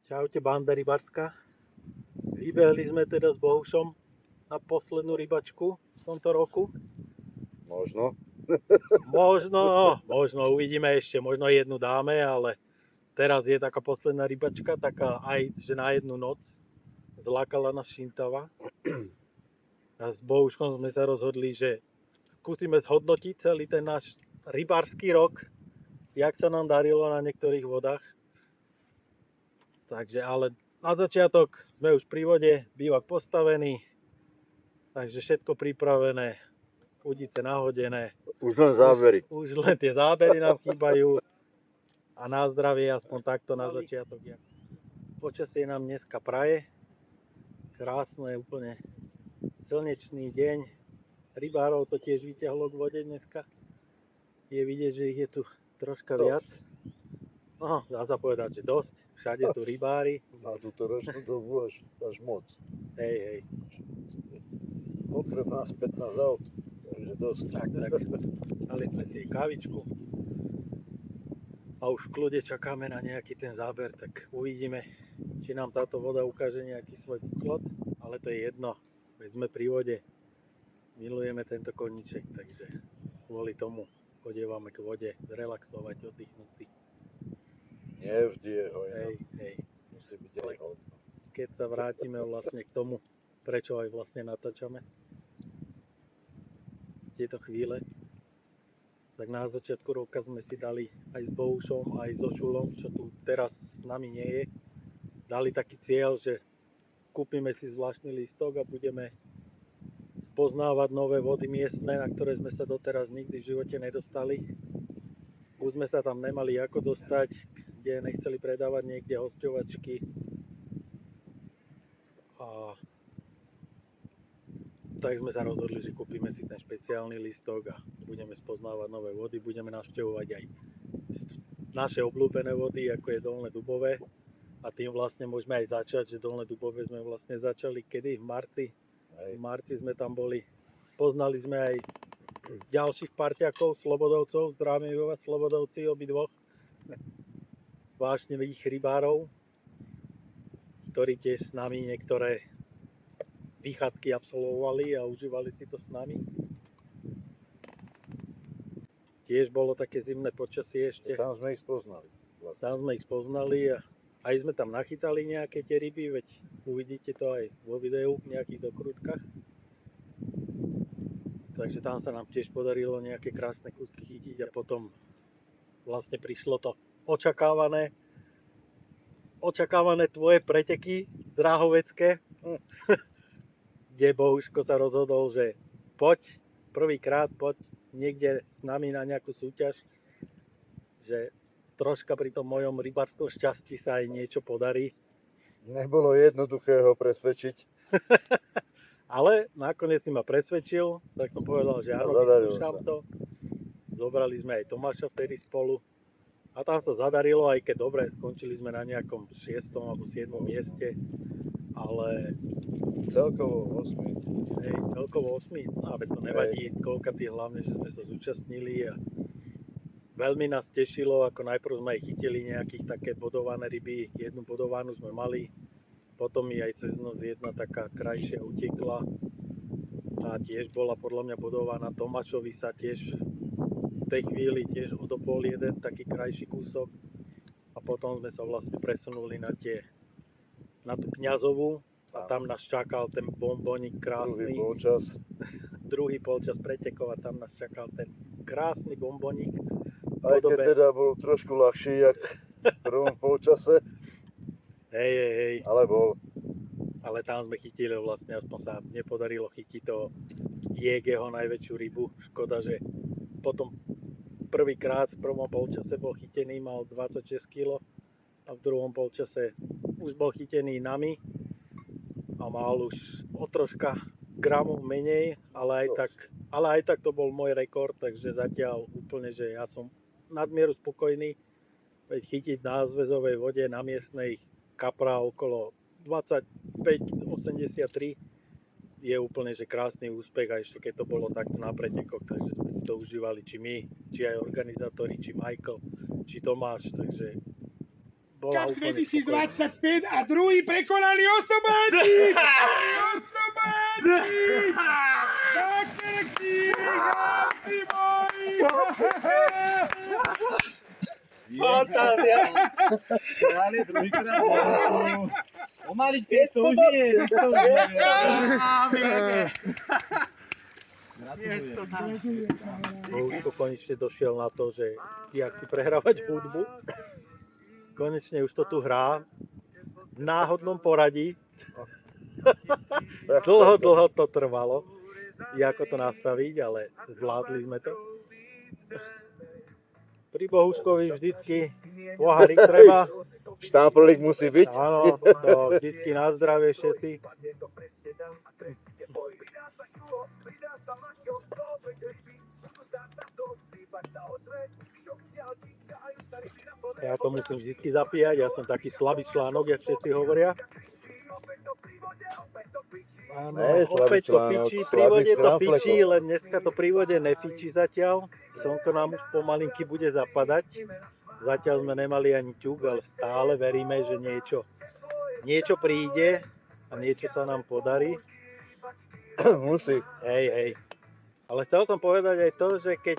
Čaute, banda rybarská. Vybehli sme teda s Bohušom na poslednú rybačku v tomto roku. Možno. Možno uvidíme ešte, možno jednu dáme, ale teraz je taká posledná rybačka, taká aj, že na jednu noc. Zlákala nás Šintava. A s Bohuškom sme sa rozhodli, že skúsime zhodnotiť celý ten náš rybársky rok, jak sa nám darilo na niektorých vodách. Takže, ale na začiatok sme už pri vode, bývak postavený, takže všetko pripravené, udice nahodené. Už len zábery. Už len tie zábery nám chýbajú a na zdravie aspoň takto na začiatok. Počasie nám dneska praje, krásne, úplne slnečný deň. Rybárov to tiež vyťahlo k vode dneska. Je vidieť, že ich je tu troška viac. No, dá sa povedať, že dosť. Všade sú rybári. Na túto ročnú dobu až moc. Hej. Okrem nás 15 aut, takže dosť. Tak. Dali sme si kávičku a už v kľude čakáme na nejaký ten záber, tak uvidíme, či nám táto voda ukáže nejaký svoj poklad, ale to je jedno, veď sme pri vode, milujeme tento koníček, takže kvôli tomu chodievame k vode, zrelaxovať, oddychnúť si. Nie vždy je hojno. Hej. Musí byť aj hodno. Keď sa vrátime vlastne k tomu, prečo aj vlastne natáčame tieto chvíle, tak na začiatku roka sme si dali aj s Bohušom, aj so Šulom, čo tu teraz s nami nie je, dali taký cieľ, že kúpime si zvláštny lístok a budeme spoznávať nové vody miestne, na ktoré sme sa doteraz nikdy v živote nedostali. Už sme sa tam nemali ako dostať, kde nechceli predávať niekde hosťovačky. A tak sme sa rozhodli, že kúpime si ten špeciálny lístok a budeme spoznávať nové vody, budeme navštevovať aj naše obľúbené vody, ako je Dolné Dubové. A tým vlastne môžeme aj začať, že Dolné Dubové sme vlastne začali kedy? V marci. V marci sme tam boli. Poznali sme aj ďalších parťakov, slobodovcov, zdravíme vás slobodovci obidvoch. Vášnevých rybárov, ktorí tiež s nami niektoré vychádzky absolvovali a užívali si to s nami. Tiež bolo také zimné počasie ešte. Tam sme ich spoznali. Tam sme ich spoznali a aj sme tam nachytali nejaké tie ryby, veď uvidíte to aj vo videu v nejakých dokrutkách. Takže tam sa nám tiež podarilo nejaké krásne kúsky chytiť a potom vlastne prišlo to očakávané tvoje preteky dráhovecké, kde Bohuško sa rozhodol, že prvýkrát poď niekde s nami na nejakú súťaž, že troška pri tom mojom rybárskom šťastí sa aj niečo podarí. Nebolo jednoduché ho presvedčiť. Ale nakoniec si ma presvedčil, tak som povedal, že áno, vyskúšam to. Zobrali sme aj Tomáša vtedy spolu a tam sa zadarilo, aj keď dobre, skončili sme na nejakom 6. alebo 7. mieste, ale celkovo 8. Hej, celkovo 8. No, ale to nevadí, koľkatý, hlavne, že sme sa zúčastnili a veľmi nás tešilo, ako najprv sme aj chytili nejakých také bodované ryby, jednu bodovanú sme mali, potom mi aj cez noc jedna taká krajšia utekla a tiež bola podľa mňa bodovaná. Tomášovi sa tiež v tej chvíli tiež odopol jeden taký krajší kúsok a potom sme sa vlastne presunuli na tú Kňazovú a tam nás čakal ten bombónik krásny. Druhý polčas pretekov a tam nás čakal ten krásny bombónik. Aj keď teda bol trošku ľahší, jak v prvom polčase. Hej. Ale bol. Ale tam sme chytili, vlastne aspoň sa nepodarilo chytiť toho Jegeho najväčšiu rybu. Škoda, že potom prvýkrát v prvom polčase bol chytený, mal 26 kg a v druhom polčase už bol chytený nami a mal už o troška gramov menej, ale aj tak to bol môj rekord, takže zatiaľ úplne, že ja som nadmieru spokojný, veď chytiť na zväzovej vode na miestnej kapra okolo 25-83 je úplne, že krásny úspech a ešte keď to bolo takto na pretekoch, takže sme si to užívali, či my, či aj organizátori, či Michael, či Tomáš, takže bola Cup úplne spokojná. 2025 a druhý prekonali Osobáti! Osobáti! Bakerky, chlapci moji! Fantázia! Reálne druhýkrát pomaliť keď to už nie je. Bohuško konečne došiel na to, že jak si prehrávať hudbu. Konečne už to tu hrá v náhodnom poradí. Dlho to trvalo, ako to nastaviť, ale zvládli sme to. Pri Bohuškovi vždycky pohárik treba. Štámplik musí byť. Áno, to vždycky na zdravie všetci. Ja to musím vždycky zapíjať, ja som taký slabý článok, jak všetci hovoria. Áno, opäť to fičí, pri vode to fičí, len dneska to pri vode nefičí zatiaľ. Slnko nám už pomalinky bude zapadať. Zatiaľ sme nemali ani ťuk, ale stále veríme, že niečo príde a niečo sa nám podarí. Musí. Hej. Ale chcel som povedať aj to, že keď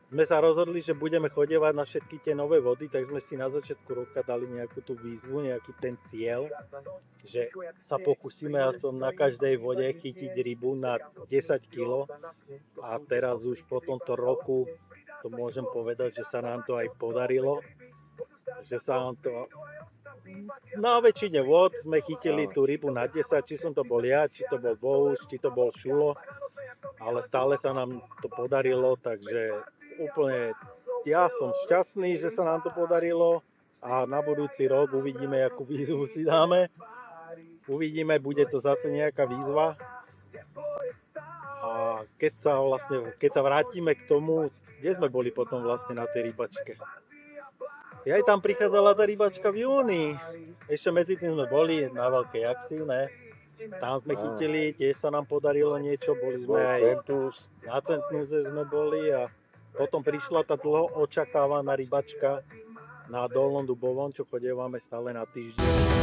sme sa rozhodli, že budeme chodievať na všetky tie nové vody, tak sme si na začiatku roka dali nejakú tú výzvu, nejaký ten cieľ, že sa pokúsime aspoň na každej vode chytiť rybu na 10 kg. A teraz už po tomto roku to môžem povedať, že sa nám to aj podarilo. Že sa nám to... Na väčšine vod sme chytili tú rybu na 10, či som to bol ja, či to bol Bohuš, či to bol Šulo. Ale stále sa nám to podarilo, takže úplne ja som šťastný, že sa nám to podarilo a na budúci rok uvidíme, akú výzvu si dáme. Uvidíme, bude to zase nejaká výzva. A keď sa vrátime k tomu, kde sme boli potom vlastne na tej rybačke. Aj tam prichádzala tá rybačka v júni. Ešte medzi tým sme boli na Veľkej Jaksi, ne? Tam sme chytili, tiež sa nám podarilo niečo, boli sme aj na Centnúze sme boli a potom prišla tá dlho očakávaná rybačka na Dolnom Dubovom, čo chodievame stále na týždeň.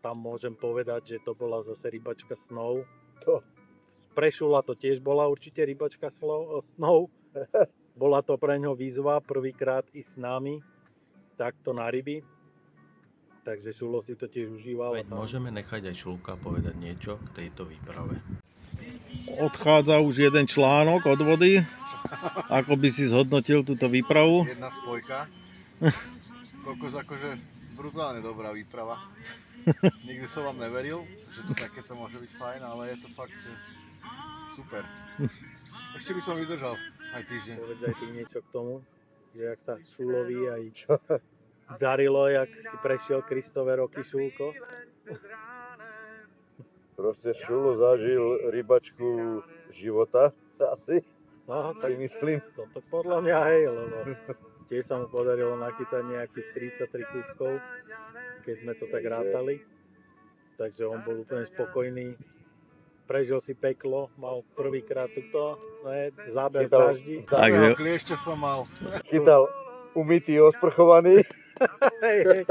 Tam môžem povedať, že to bola zase rybačka snov. Pre Šula to tiež bola určite rybačka snov. Bola to pre ňo výzva prvýkrát i s nami takto na ryby. Takže Šulo si to tiež užíval. Veď môžeme nechať aj Šulka povedať niečo k tejto výprave. Odchádza už jeden článok od vody. Ako by si zhodnotil túto výpravu? Jedna spojka. Kokos akože brutálne dobrá výprava. Nikdy som vám neveril, že to takéto môže byť fajn, ale je to fakt super. Ešte by som vydržal aj týždeň. Povedz aj ty niečo k tomu, že jak sa Šulovi aj darilo, jak si prešiel Kristové roky, Šulko. Proste Šulo zažil rybačku života asi. No, si tak myslím. toto podľa mňa hej, lebo tiež sa mu podarilo nachytať nejakých 33 kuskov, keď sme to tak rátali. Takže on bol úplne spokojný. Prežil si peklo, mal prvýkrát túto, záber v Chytal- daždi. Takže... Kliešte som mal. Chytal umytý, osprchovaný. Hej, hej.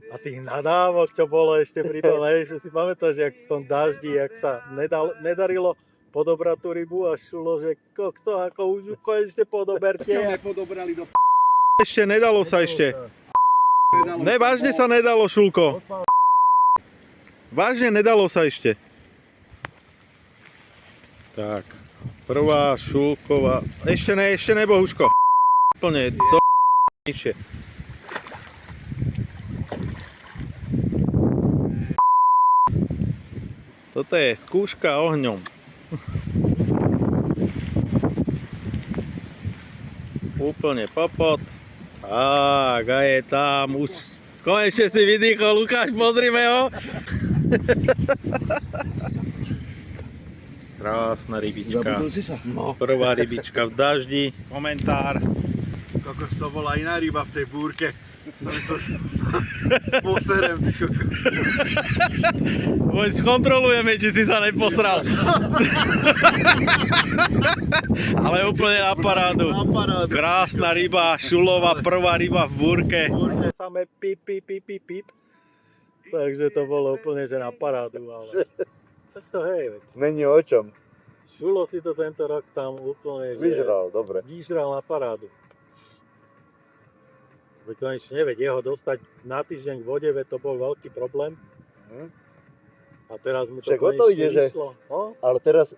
A tých nadávok, čo bolo ešte pri tom, hej, že si pamätáš, jak v tom daždi, jak sa nedarilo podobrať tú rybu a Šulo, že kokto, ako už ju konečne podoberte. Nepodobrali do Ešte nedalo sa ešte. Ne, vážne sa nedalo, Šulko. Vážne nedalo sa ešte. Tak, prvá Šulková. Ešte ne, Bohuško. Úplne do nižšie. Toto je skúška ohňom. Úplne popot. Tak, a je tam už. Konečne si vydýchol, Lukáš, pozrime ho. Krásna rybička. si sa. No, Prvá rybička v daždi. Komentár. kokos, to bola iná ryba v tej búrke. Poserem, ty kokos. Skontrolujeme, či si sa neposral. Ale úplne na parádu. Krásna ryba, Šulová prvá ryba v búrke. samé pip, pip, pip, pip, pip. Takže to bolo úplne, že na parádu, ale tak to hej, veď. Není o čom. Šulo si to tento rok tam úplne, že Vyžral, dobre. vyžral na parádu. Veď konečne, veď jeho dostať na týždeň k vode, veď to bol veľký problém. Hm. A teraz mu to Však o to konečne ide, že- vyšlo. No, Ale teraz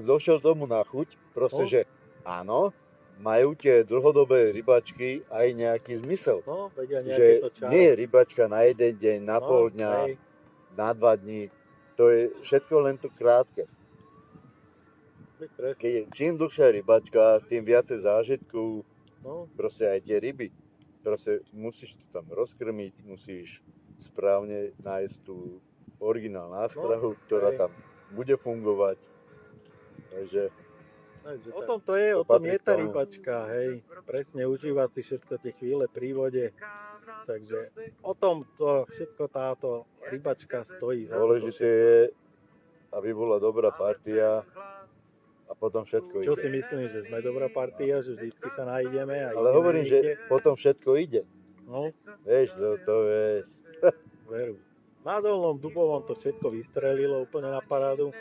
došiel tomu na chuť, proste, No. že áno, majú tie dlhodobé rybačky aj nejaký zmysel. no, vedia Že nejaké to čaro. nie je rybačka na jeden deň, na No, pol dňa, hej. na 2 dní. To je všetko len to krátke. Veď presne, Keď je čím dlhšia rybačka, tým viacej zážitkov, no, proste aj tie ryby. Proste musíš to tam rozkrmiť, musíš správne nájsť tú originál nástrahu, ktorá hej. tam bude fungovať. Takže o tom to je, to o tom patrí je k tá tomu. rybačka, hej. Presne užívať si všetko tie chvíle pri vode. Takže o tom to všetko táto rybačka stojí za to. dôležité je, aby bola dobrá partia a potom všetko Čo si ide. myslím, že sme dobrá partia, že vždycky sa nájdeme a Ale ideme hovorím, niekde. že potom všetko ide. No, Vieš, to je... veru. Na Dolnom Dubovom to všetko vystrelilo úplne na parádu.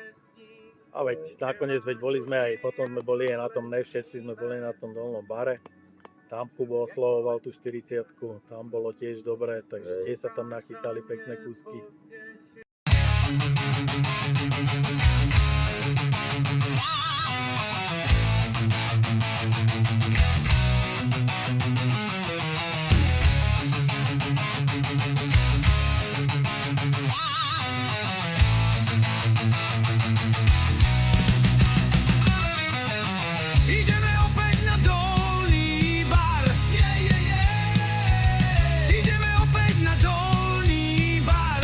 A veď nakoniec boli sme aj, potom sme boli aj na tom, ne všetci sme boli na tom Dolnom bare. Tam Kubo oslovoval tú 40-ku, tam bolo tiež dobré, takže tiež sa tam nachytali pekné kúsky. Ideme opäť na Dolný bar. Ideme opäť na Dolný bar.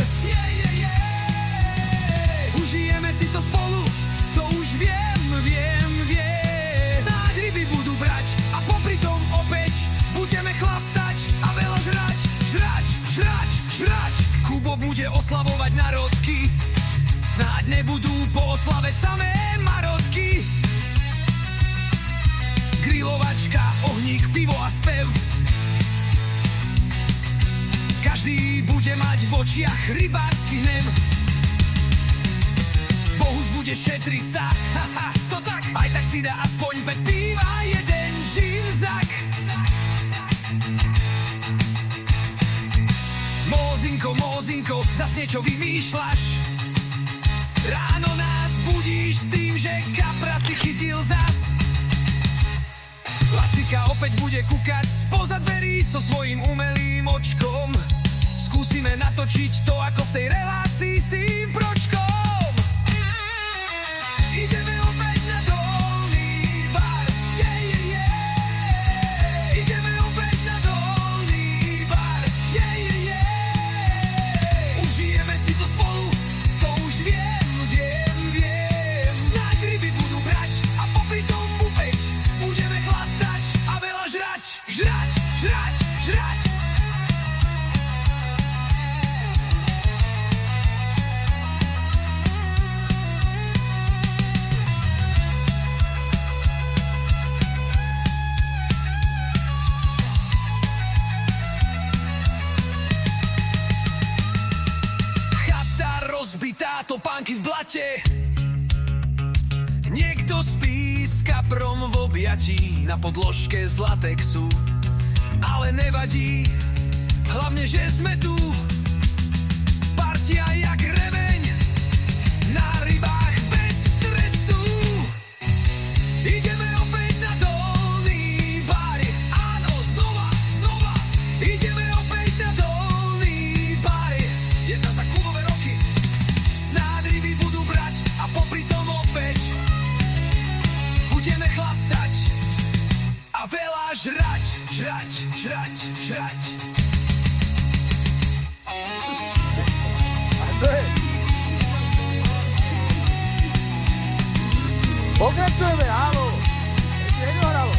Užijeme si to spolu, to už viem. Snáď ryby budú brať a popri tom opäť budeme chlastať a veľa žrať. Kubo bude oslavovať narodky, snáď nebudú po oslave samé marotky. Grilovačka, ohník, pivo a spev. Každý bude mať v očiach rybársky hnev. Bohuž bude šetriť sa, to tak. Aj tak si dá aspoň 5 píva, jeden džinzak. Mózinko, zas niečo vymýšľaš. Ráno nás budíš s tým, že kapra si chytil zas. Lacika opäť bude kúkať spoza dverí so svojím umelým očkom. Skúsime natočiť to ako v tej relácii s tým pročkom. Ideme opäť na Dolný bar. Ideme opäť na Dolný bar. Užijeme si to spolu, to už viem. Snáď ryby budú brať a popri tom bupeť topánky v blate. Niekto spí s kaprom v objatí na podložke z latexu. Ale nevadí, hlavne, že sme tu. Partia jak remeň na rybách bez stresu. Ideme opäť na Dolný bar. Áno, znova, znova. Ideme opäť na Dolný bar. Jedna za klubové roky. Snáď ryby budú brať a popri tom opäť budeme chlastať a veľa žrať, žrať, žrať, žrať. Pokračujeme, áno. Ešte nedohralo.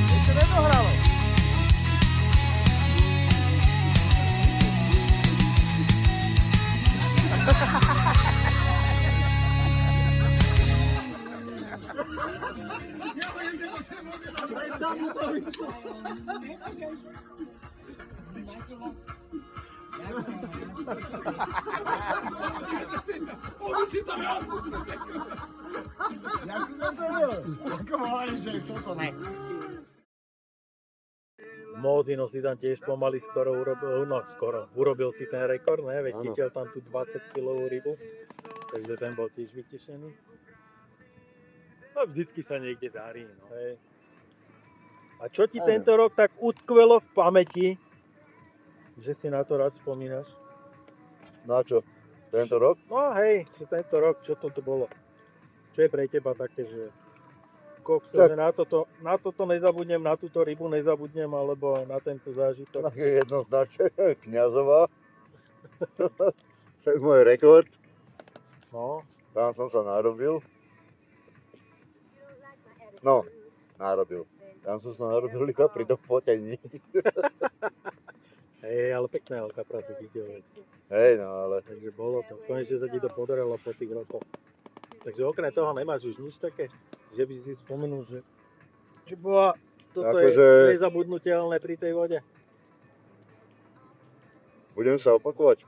Ešte nedohralo. Mozino si tam tiež pomaly urobil si ten rekord, ne? Veď Áno. chytil tam tú 20 kilovú rybu, takže ten bol tiež vytešený. No vždycky sa niekde darí, no. Hej. A čo ti Áno. tento rok tak utkvelo v pamäti, že si na to rád spomínaš? Na čo? Tento rok? No hej, že tento rok, čo to bolo? Čo je pre teba také, že kokso, Tak. že na toto nezabudnem, na túto rybu nezabudnem, alebo na tento zážitok? Také jednoznačne. Kňazová. To je môj rekord. No, Tam som sa narobil. No, narobil. Tam som sa narobil iba pri tom fotení. hej, ale pekné alcatraz si chytil. Hej, no ale Takže bolo to. Konečne sa ti to podarilo po tých rokoch. Takže okrem toho nemáš už nič také, že by si spomenul, že bola, toto Akože- je nezabudnutelné pri tej vode. budem sa opakovať.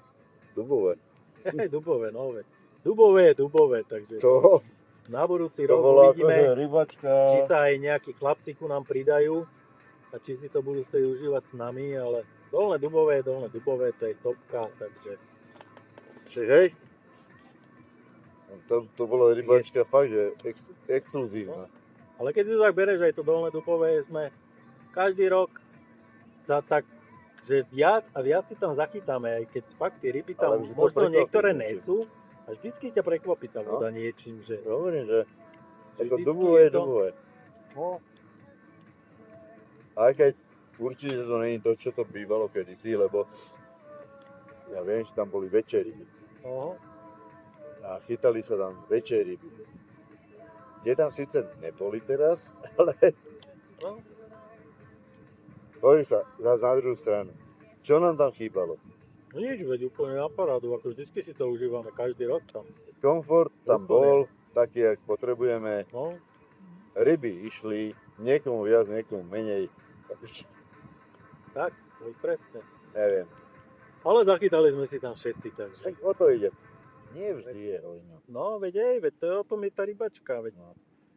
Dubové. Hej, dubové, no veď. Dubové je dubové, takže To na budúci to rok bola uvidíme, akože rybačka. či sa aj nejakí chlapci ku nám pridajú a či si to budú chcieť užívať s nami, ale Dolné Dubové, to je topka, takže Však hej. To bola rybačka fakt, že exkluzívna. ale keď si to tak bereš, aj to Dolné Dubové sme každý rok sa tak, že viac a viac si tam zachytáme, aj keď fakt tie ryby tam Ale vždy to možno prekvapí niektoré niečím. nesú, a vždycky ťa prekvapí tá No. voda niečím, že Hovorím, že ako vždycky dubové je je to- dubové. no, Aj keď určite to nie je to, čo to bývalo kedysi, lebo ja viem, že tam boli väčšie ryby. no, A chytali sa tam väčšie ryby. Tie tam síce neboli teraz, ale no, hovorí sa zase na druhú stranu. Čo nám tam chýbalo? no nič, veď úplne na parádu, ako vždycky si to užívame, každý rok tam. Komfort tam Úplne. bol, taký, jak potrebujeme. No, Ryby išli, niekomu viac, niekomu menej. tak, veď presne. Neviem. Ale zachytali sme si tam všetci, takže. Tak o to ide. Nie vždy je hojno. No, veď to je o tom je tá rybačka, veď.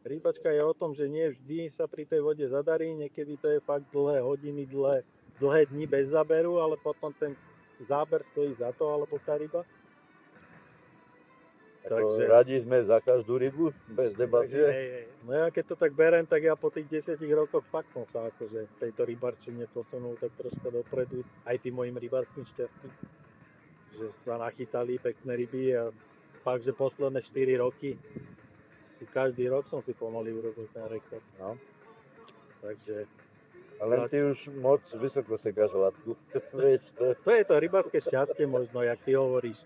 Rybačka je o tom, že nie vždy sa pri tej vode zadarí, niekedy to je fakt dlhé hodiny, dlhé dni bez záberu, ale potom ten záber stojí za to, alebo tá ryba. Ako Takže- radi sme za každú rybu, bez debaty. hej. No ja keď to tak berem, tak ja po tých 10 rokoch fakt som sa akože v tejto rybarčine posunul tak troška dopredu, aj tým mojim rybárskym šťastím. Že sa nachytali pekné ryby a fakt, že posledné 4 roky každý rok som si pomaly urobil ten rekord. No. Takže Ale ty už moc vysoko sekáš latku. Vieš, to je to rybárske šťastie možno, jak ty hovoríš,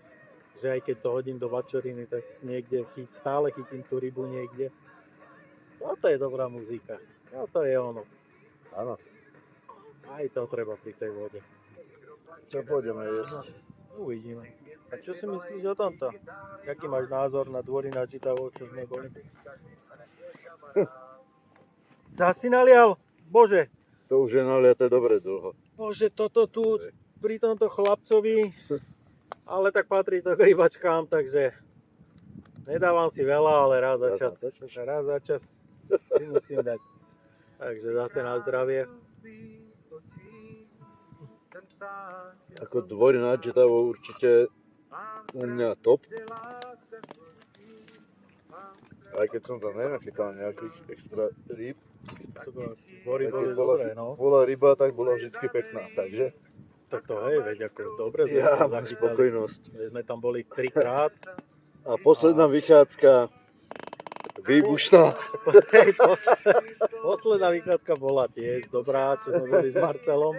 že aj keď to hodím do vačoriny, tak niekde stále chytím tú rybu niekde. No to je dobrá muzika. No to je ono. áno. Aj to treba pri tej vode. Čo pôjdeme jesť? Uvidíme. A čo si myslíš o tomto? Jaký máš názor na dvory na Žitavou, čo sme boli? Zasi nalial? Bože, To už je naliaté dobre dlho. Bože, toto tu pri tomto chlapcovi Ale tak patrí to k rybačkám, takže nedávam si veľa, ale raz za čas si musím dať. Takže zase na zdravie. Ako dvojnáčetavo určite u mňa top. Aj keď som tam nenachytal nejakých extra rýb. Bory boli Keď bola, dobré, no. bola ryba, tak bola vždy pekná, takže Tak to hej, veď ako dobre sme ja sa mám zachytali. spokojnosť. Veď sme tam boli 3-krát. A posledná vychádzka výbušná. Hej, posledná vychádzka bola tiež dobrá, čo sme boli s Marcelom.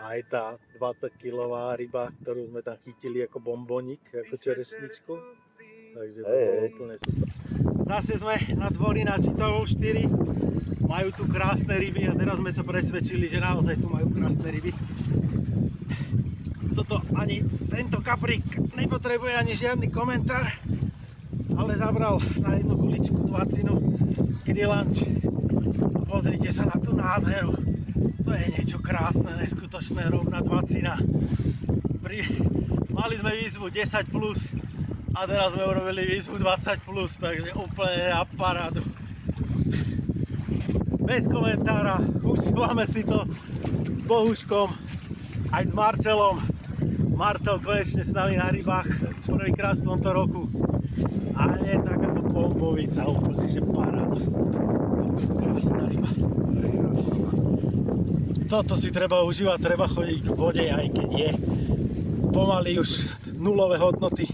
Aj tá 20-kilová ryba, ktorú sme tam chytili ako bombonik, ako čerešničku. Takže to bolo úplne super. Zase sme na dvori na Čitavou 4. Majú tu krásne ryby a teraz sme sa presvedčili, že naozaj tu majú krásne ryby. Toto ani tento kaprík nepotrebuje ani žiadny komentár, ale zabral na jednu kuličku 20 krilanč. Pozrite sa na tú nádheru. To je niečo krásne, neskutočné, rovná 20. Mali sme výzvu 10+, a teraz sme urobili výzvu 20+, takže úplne na parádu. Bez komentára, užívame si to s Bohuškom, aj s Marcelom. Marcel konečne s nami na rybách, prvýkrát v tomto roku. A nie takáto bombovica, úplne že paráda. Krásna ryba. Toto si treba užívať, treba chodiť k vode, aj keď je pomaly už nulové hodnoty.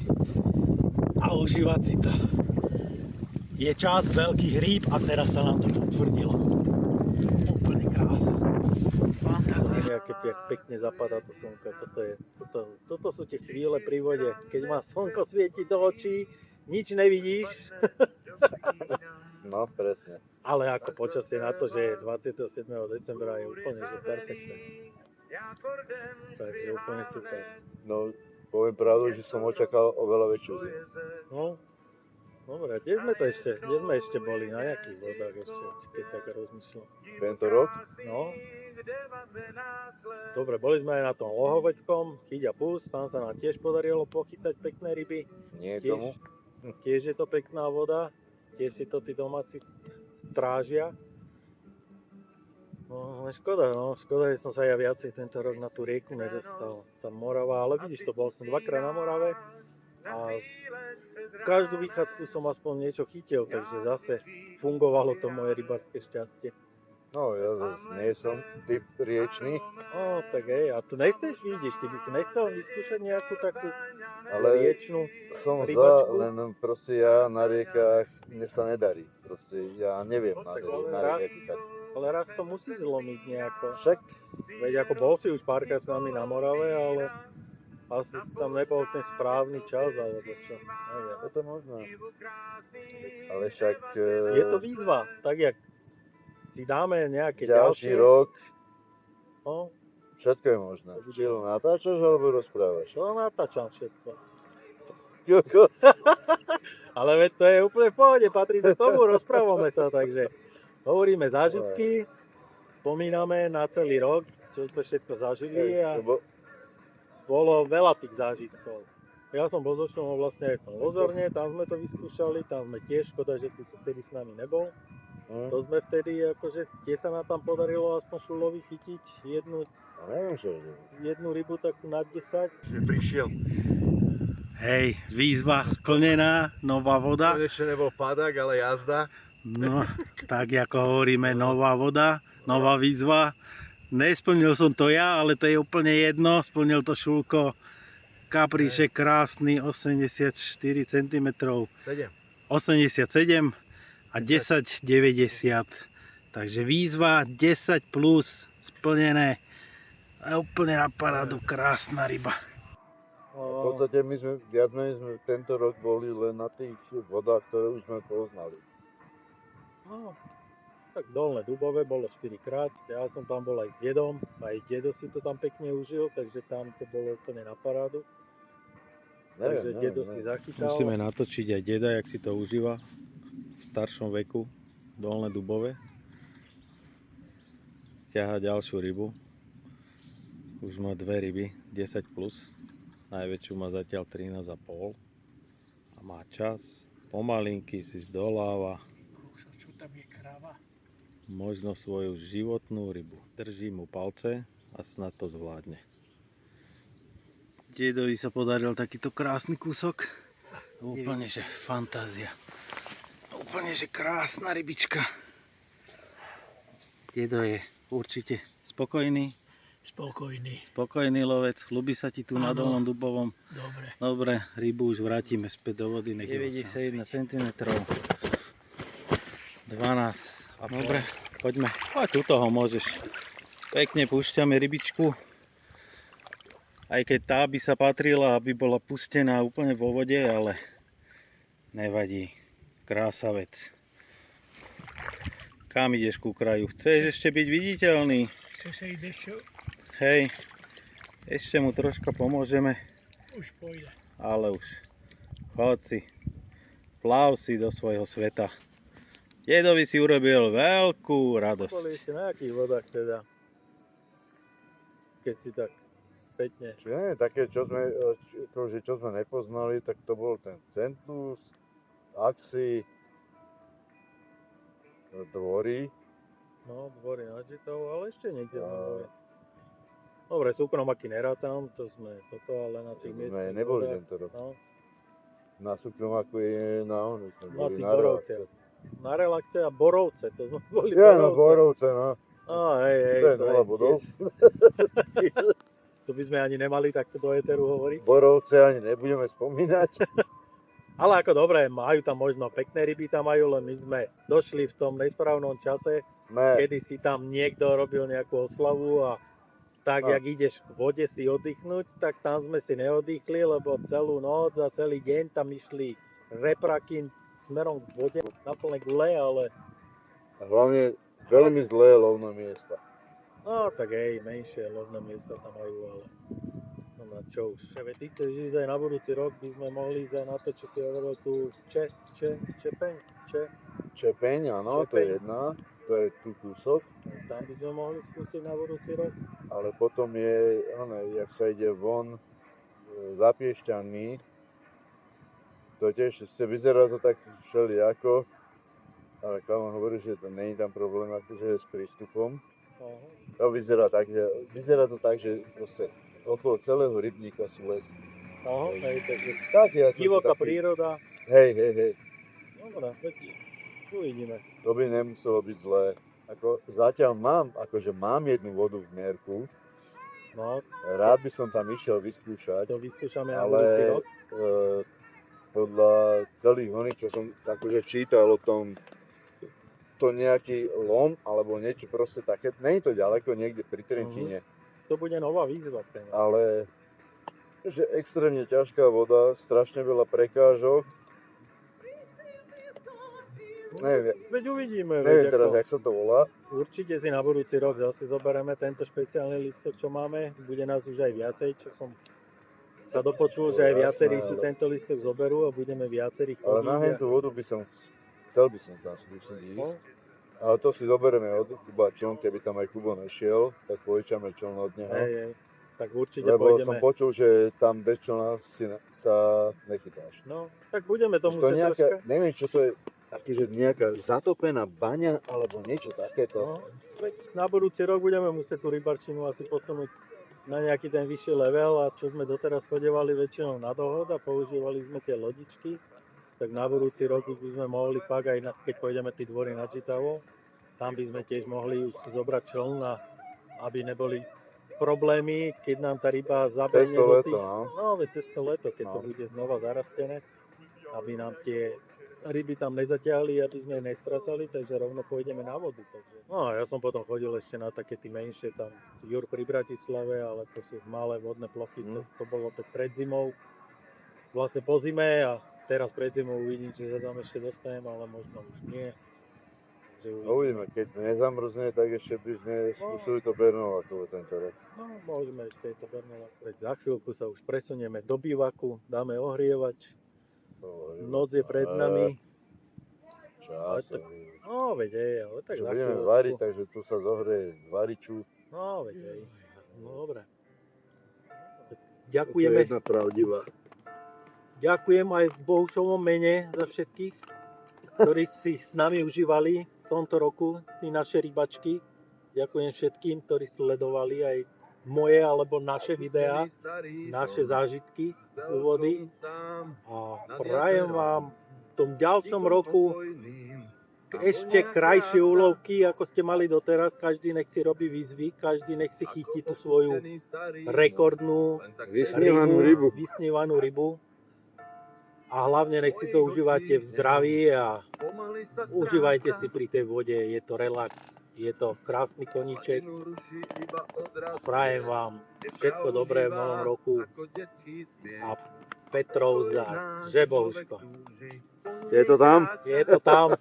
A užívať si to. Je čas veľkých rýb a teraz sa nám to potvrdilo. Úplne krása. Fantázia. Jak pekne zapadá to slnko. Toto sú tie chvíle pri vode. Keď má slnko svieti do očí, nič nevidíš. No, presne. Ale ako počasie na to, že 27. decembra je úplne že perfektné. Takže úplne super. No, poviem pravdu, že som očakal oveľa väčšiu zimu. No, dobre, kde sme ešte boli, na jakých vodách ešte, keď tak rozmýšľam. Tento rok? No, dobre, boli sme aj na tom Lohoveckom, Chyť a Pust, tam sa nám tiež podarilo pochytať pekné ryby. Nie Tiež, tomu? tiež je to pekná voda, tiež si to tí domáci strážia. No, škoda, že som sa ja viacej tento rok na tú rieku nedostal. Tam Morava, ale vidíš to, bol som dvakrát na Morave a každú vychádzku som aspoň niečo chytil, takže zase fungovalo to moje rybárske šťastie. No, ja zase nie som typ riečný, No, tak hej, a tu nechceš, vidíš, ty by si nechcel vyskúšať nejakú takú ale riečnú som za, rybačku? len proste ja na riekach, mne sa nedarí. Proste ja neviem No, tak na riekach. Ale raz to musí zlomiť nejako. Však Veď ako bol si už párkrát s nami na Morave, ale asi tam nebol ten správny čas, alebo čo, neviem. je to možné. Ale však Je to výzva, tak jak si dáme nejaké ďalší ďalšie, rok no, všetko je možné. Či len natáčaš alebo rozprávaš. čo natáčam všetko. Kokos. Ale veď to je úplne v pohode, patrí do tomu, rozprávame sa, takže hovoríme zážitky, spomíname na celý rok, čo sme všetko zažili a bolo veľa tých zážitkov. Ja som bol so Šumom vlastne aj v tom Lozorne, tam sme to vyskúšali, tam sme tiež, škoda, že ty si vtedy s nami nebol. To sme vtedy, akože, tie sa nám tam podarilo aspoň Šulovi chytiť jednu rybu takú nad 10. Že prišiel. Hej, výzva splnená, nová voda. To ešte nebol padák, ale jazda. No, tak ako hovoríme, nová voda, nová výzva. Nesplnil som to ja, ale to je úplne jedno, splnil to Šulko. Kapríšek krásny, 84 cm, 7. 87 a 10,90. Takže výzva 10 plus splnené. A úplne na parádu, krásna ryba. V podstate my sme, viac menej sme tento rok boli len na tých vodách, ktoré už sme poznali. No, tak Dolné Dubové bolo 4 krát, ja som tam bol aj s dedom, aj dedo si to tam pekne užil, takže tam to bolo úplne na parádu. Takže dedo si zachytal. Musíme natočiť aj deda, jak si to užíva v staršom veku, Dolné Dubové. Ťaha ďalšiu rybu, už má 2 ryby, 10 plus. Najväčšiu má zatiaľ 13,5 a má čas. Pomalinky si zdoláva Čo tam je kráva? možno svoju životnú rybu. Držím mu palce a snad to zvládne. Dedovi sa podaril takýto krásny kúsok. Úplne, že fantázia. Úplne, že krásna rybička. Dedo je určite spokojný. Spokojný lovec. Ľubí sa ti tu na Dolnom Dubovom. Dobre. Dobre, rybu už vrátime späť do vody. 91 cm. 12. Dobre, poďme. Poď, tuto ho môžeš. Pekne púšťame rybičku. Aj keď tá by sa patrila, aby bola pustená úplne vo vode, ale nevadí. Krása vec. Kam ideš ku kraju? Chceš ešte byť viditeľný? Chce sa ísť ešte? Hej, ešte mu troška pomôžeme, Už pôjde. ale už. Chod si. Pláv si do svojho sveta. Dedovi si urobil veľkú radosť. Boli ešte na akých vodách teda? Keď si tak spätne. Čiže nie, také, čo sme nepoznali, tak to bol ten Centus, Axi, Dvory. No, dvory nad Žitovou, ale ešte niekde tam boli. Dobre, súkromaky nerátam, to sme toto, ale na tých Sme miestnych neboli vodách, tento rok. no, Na súkromaku je na onu, sme na boli tých na Borovciach. relaxe. Na relaxe a Borovce, to sme boli Ja, no Borovce. Borovce, no. Á, hej, To je to 0 bodov. tiež- To by sme ani nemali takto do éteru hovoriť. Borovce ani nebudeme spomínať. Ale ako dobre, majú tam možno pekné ryby tam majú, len my sme došli v tom nesprávnom čase, Ne, kedy si tam niekto robil nejakú oslavu a tak, No. jak ideš k vode si oddychnúť, tak tam sme si neoddychli, lebo celú noc a celý deň tam išli repraky smerom k vode na plné gule, ale a hlavne veľmi zlé lovné miesta. no tak hej, menšie lovné miesta tam majú, ale no na čo už. Veď ty chceš ísť aj na budúci rok, by sme mohli ísť aj na to, čo si hovoril tu Čepeň, Čepeň, áno, to je jedna, to je tu kúsok, tam by sme mohli skúsiť na budúci rok. ale potom je, jak sa ide von za Piešťanmi, to tiež vyzerá to tak všelijako, ale Kalman hovorí, že to není tam problém akože s prístupom. Aha. To vyzerá to tak, že proste okolo celého rybníka sú les. Aha, hej, takže Tak je ako divoká taký- príroda. Hej. Dobre, veď uvidíme. To by nemuselo byť zlé. Ako, zatiaľ mám jednu vodu v Mierku. No, Rád by som tam išiel vyskúšať, to vyskúšame na budúci ale rok. podľa celých oných, čo som akože čítal o tom, to nejaký lom alebo niečo proste také, nie je to ďaleko, niekde pri Trenčíne, To bude nová výzva pre mňa. ale že extrémne ťažká voda, strašne veľa prekážok. Veď uvidíme. Neviem veď teraz, ako, jak sa to volá. určite si na budúci rok zase zoberieme tento špeciálny listok, čo máme. Bude nás už aj viacej, čo som sa dopočul, To že aj jasné, viacerí si ale- tento listok zoberú a budeme viacerí Ale na chodiť. hentú vodu chcel by som tam skúsiť ísť. Ale to si zoberieme od Kuba čln, keby tam aj Kubo nešiel, tak požičame čln od neho. Hej, tak určite Lebo pôjdeme. som počul, že tam bez člna sa nechytáš. No, tak budeme to To musieť nejaká, troška. neviem čo to je, akože nejaká zatopená baňa alebo niečo takéto. No, veď na budúci rok budeme musieť tú rybarčinu asi posunúť na nejaký ten vyšší level a čo sme doteraz chodevali väčšinou na dohod a používali sme tie lodičky, tak na budúci rok už by sme mohli fakt aj, keď pôjdeme tí dvory nad Žitavou, tam by sme tiež mohli už si zobrať čln, aby neboli problémy, keď nám tá ryba zabehne Cez to do leto, tých... no. No, veď cez to leto, keď to No. bude znova zarastené, aby nám tie ryby tam nezatiahli, aby sme ich nestracali, takže rovno pôjdeme na vodu. Takže. No a ja som potom chodil ešte na také tie menšie, tam Jur pri Bratislave, ale to sú malé vodné plochy, to bolo tak pred zimou, vlastne po zime a teraz pred zimou uvidím, či sa tam ešte dostanem, ale možno už nie. Takže Uvidíme, keď nezamrzne, tak ešte by sme skúsili to Bernovakovo tento rok. No, môžeme ešte to Bernovak. Veď za chvíľku sa už presunieme do bývaku, dáme ohrievač, noc je pred nami. Čas. No, veď hej, ale tak Čo za budeme chvíľku. variť, takže tu sa zohreje z variču. No, veď hej. No, dobre. Tak ďakujeme. To je jedna pravdivá. Ďakujem aj v Bohušovom mene za všetkých, ktorí si s nami užívali v tomto roku tí naše rybačky. Ďakujem všetkým, ktorí sledovali aj moje alebo naše videá, naše zážitky, úvody. A prajem vám v tom ďalšom roku ešte krajšie úlovky, ako ste mali doteraz. Každý nech si robí výzvy, každý nech si chytí tú svoju rekordnú vysnívanú rybu. A hlavne nech si to užívate v zdraví a užívajte si pri tej vode, je to relax, je to krásny koníček. A prajem vám všetko dobré v novom roku a Petrov zdar, že Bohuško. Je to tam? Je to tam.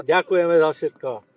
Ďakujeme za všetko.